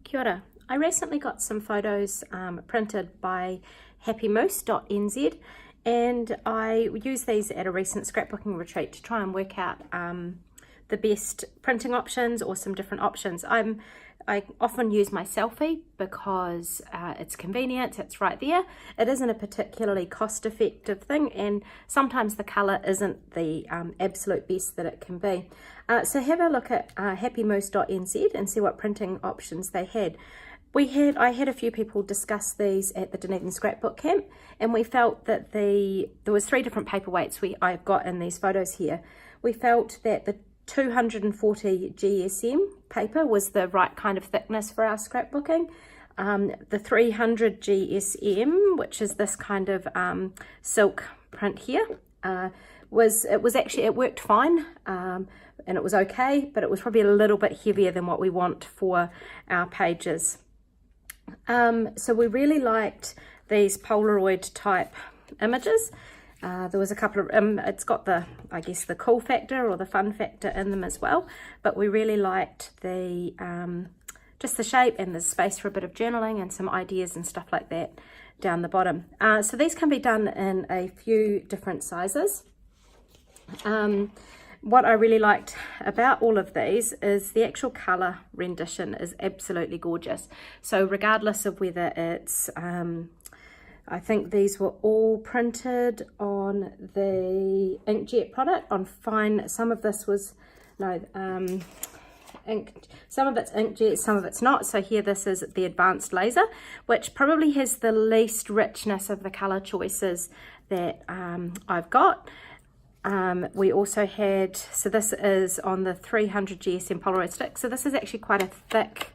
Kia ora. I recently got some photos printed by happymoose.nz, and I used these at a recent scrapbooking retreat to try and work out the best printing options or some different options. I often use my selfie because it's convenient, it's right there. It isn't a particularly cost-effective thing, and sometimes the colour isn't the absolute best that it can be. So have a look at happymoose.nz and see what printing options they had. I had a few people discuss these at the Dunedin Scrapbook Camp, and we felt that there was 3 different paperweights I've got in these photos here. We felt that the 240 GSM paper was the right kind of thickness for our scrapbooking. The 300 GSM, which is this kind of silk print here, it worked fine, and it was okay, but it was probably a little bit heavier than what we want for our pages. So we really liked these Polaroid type images. There was a couple of, it's got the, I guess, the cool factor or the fun factor in them as well, but we really liked the, just the shape and the space for a bit of journaling and some ideas and stuff like that down the bottom. So these can be done in a few different sizes. What I really liked about all of these is the actual colour rendition is absolutely gorgeous. So regardless of whether it's, I think these were all printed on the inkjet product, on fine, some of this was, some of it's inkjet, some of it's not. So here this is the advanced laser, which probably has the least richness of the colour choices that I've got. We also had, so this is on the 300 GSM Polaroid stick. So this is actually quite a thick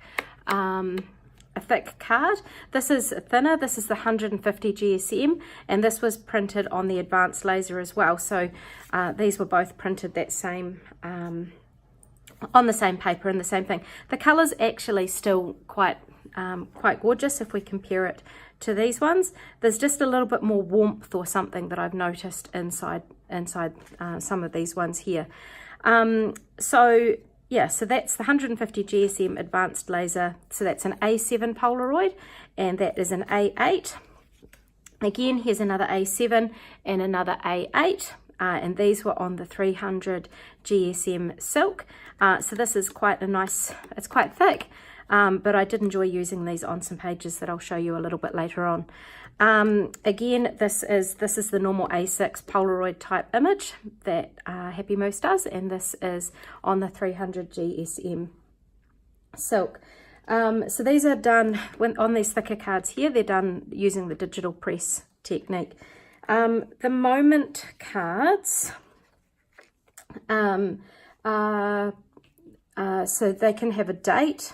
card. This is thinner. This is the 150 GSM, and this was printed on the advanced laser as well. So these were both printed that same on the same paper and the same thing. The colour's actually still quite gorgeous if we compare it to these ones. There's just a little bit more warmth or something that I've noticed inside some of these ones here. So yeah, so that's the 150 GSM advanced laser. So that's an A7 Polaroid, and that is an A8. Again, here's another A7 and another A8. And these were on the 300 GSM silk. So this is quite a nice, it's quite thick. But I did enjoy using these on some pages that I'll show you a little bit later on. Again, this is the normal A6 Polaroid type image that Happy Moose does, and this is on the 300 GSM silk. So these are done on these thicker cards here. They're done using the digital press technique. The moment cards, so they can have a date.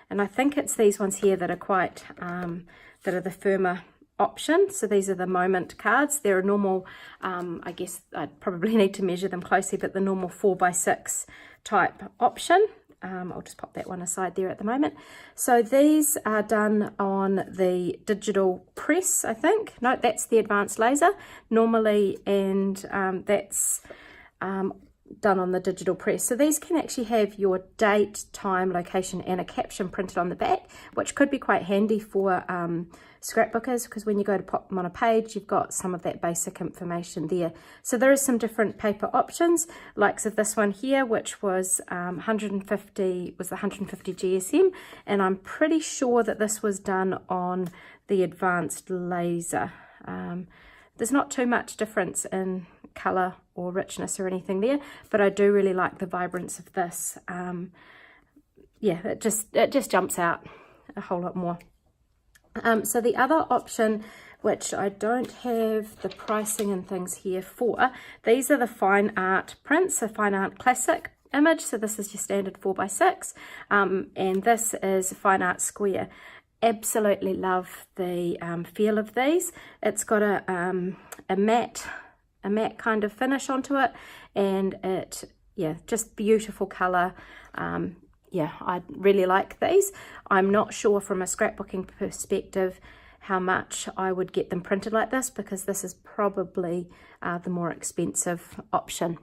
And I think it's these ones here that are quite, that are the firmer option. So these are the moment cards. They're a normal, I guess I'd probably need to measure them closely, but the normal 4x6 type option. I'll just pop that one aside there at the moment. So these are done on the digital press, I think. No, that's the advanced laser normally, and that's done on the digital press. So these can actually have your date, time, location, and a caption printed on the back, which could be quite handy for scrapbookers, because when you go to pop them on a page, you've got some of that basic information there. So there is some different paper options, likes of this one here, which was 150 GSM, and I'm pretty sure that this was done on the advanced laser. There's not too much difference in colour or richness or anything there, but I do really like the vibrance of this. Yeah, it just jumps out a whole lot more. So the other option, which I don't have the pricing and things here for, these are the fine art prints, so fine art classic image. So this is your standard 4x6, and this is fine art square. Absolutely love the feel of these. It's got a matte kind of finish onto it, and it, yeah, just beautiful color. Yeah, I really like these. I'm not sure from a scrapbooking perspective how much I would get them printed like this, because this is probably the more expensive option.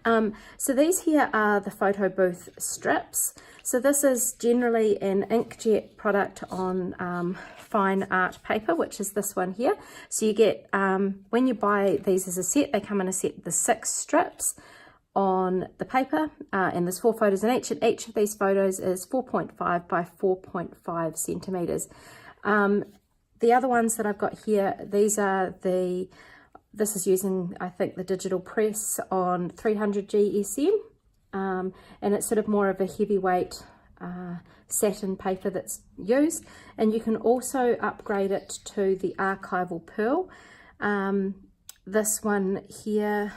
So these here are the photo booth strips. So this is generally an inkjet product on fine art paper, which is this one here. So you get, when you buy these as a set, they come in a set of the 6 strips on the paper, and there's 4 photos in each, and each of these photos is 4.5 by 4.5 centimeters. The other ones that I've got here, these are this is using, I think, the digital press on 300 GSM, and it's sort of more of a heavyweight satin paper that's used, and you can also upgrade it to the archival pearl. This one here,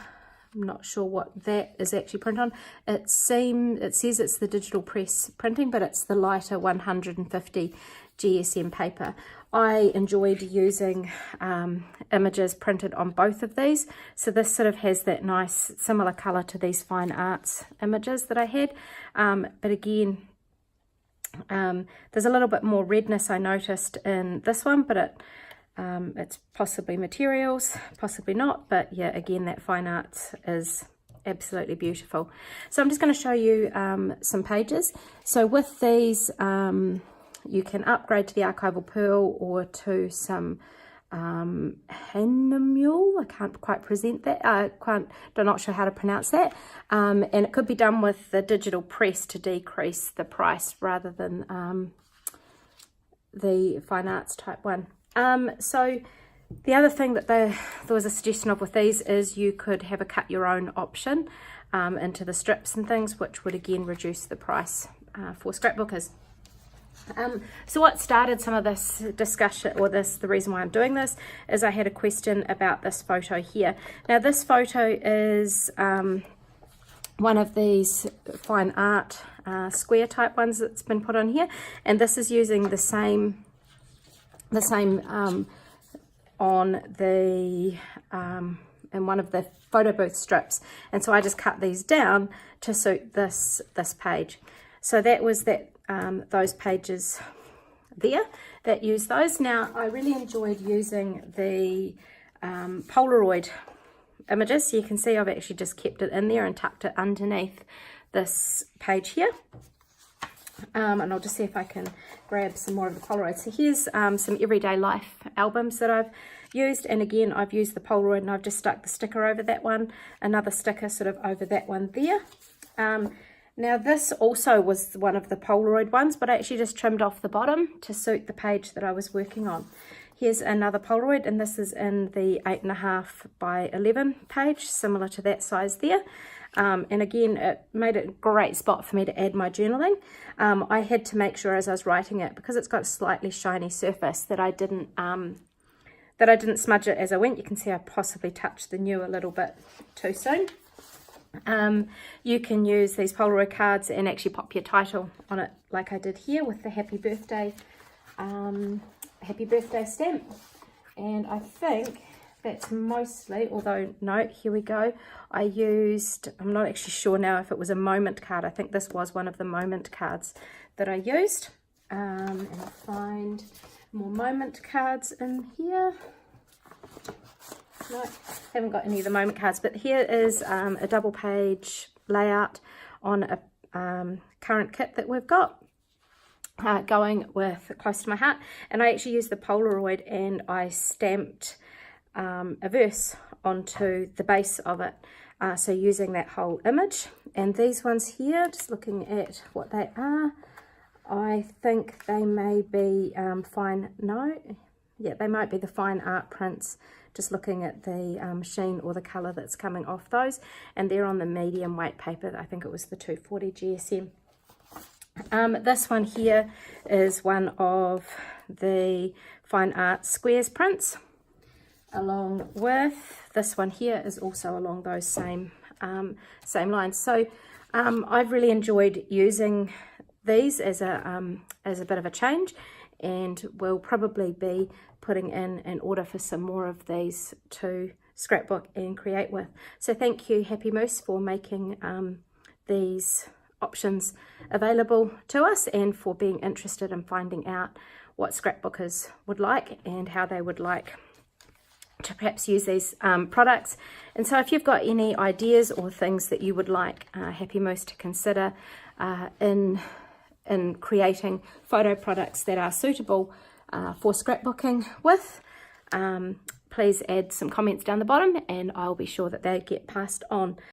I'm not sure what that is actually printed on. It says it's the digital press printing, but it's the lighter 150 GSM paper. I enjoyed using images printed on both of these. So this sort of has that nice similar colour to these fine arts images that I had. But again, there's a little bit more redness I noticed in this one, but it's possibly materials, possibly not. But yeah, again, that fine arts is absolutely beautiful. So I'm just going to show you some pages. So with these, you can upgrade to the archival pearl or to some Hahnemühle. I can't quite present that. I'm not sure how to pronounce that. And it could be done with the digital press to decrease the price rather than the fine arts type one. So the other thing that there was a suggestion of with these is you could have a cut your own option into the strips and things, which would again reduce the price for scrapbookers. So what started some of this discussion, or the reason why I'm doing this, is I had a question about this photo here. Now this photo is one of these fine art square type ones that's been put on here, and this is using the same on the in one of the photo booth strips, and so I just cut these down to suit this page. So that was those pages there that use those. Now I really enjoyed using the Polaroid images, so you can see I've actually just kept it in there and tucked it underneath this page here. And I'll just see if I can grab some more of the Polaroid. So here's some everyday life albums that I've used, and again I've used the Polaroid and I've just stuck the sticker over that one, another sticker sort of over that one there. Now this also was one of the Polaroid ones, but I actually just trimmed off the bottom to suit the page that I was working on. Here's another Polaroid, and this is in the 8.5 by 11 page, similar to that size there. And again, it made it a great spot for me to add my journaling. I had to make sure as I was writing it, because it's got a slightly shiny surface, that I didn't smudge it as I went. You can see I possibly touched the new a little bit too soon. You can use these Polaroid cards and actually pop your title on it, like I did here with the happy birthday stamp. And I think that's mostly, although no, here we go, I used, I'm not actually sure now if it was a moment card. I think this was one of the moment cards that I used. And I'll find more moment cards in here. No, haven't got any of the moment cards, but here is a double page layout on a current kit that we've got going with Close to My Heart, and I actually used the Polaroid and I stamped a verse onto the base of it, so using that whole image. And these ones here, just looking at what they are, I think they may be they might be the fine art prints, just looking at the sheen or the colour that's coming off those, and they're on the medium weight paper. I think it was the 240 GSM. This one here is one of the fine art squares prints, along with this one here is also along those same lines. So I've really enjoyed using these as a bit of a change, and we'll probably be putting in an order for some more of these to scrapbook and create with. So thank you, Happy Moose, for making these options available to us, and for being interested in finding out what scrapbookers would like and how they would like to perhaps use these products. And so if you've got any ideas or things that you would like Happy Moose to consider in creating photo products that are suitable for scrapbooking with, please add some comments down the bottom and I'll be sure that they get passed on.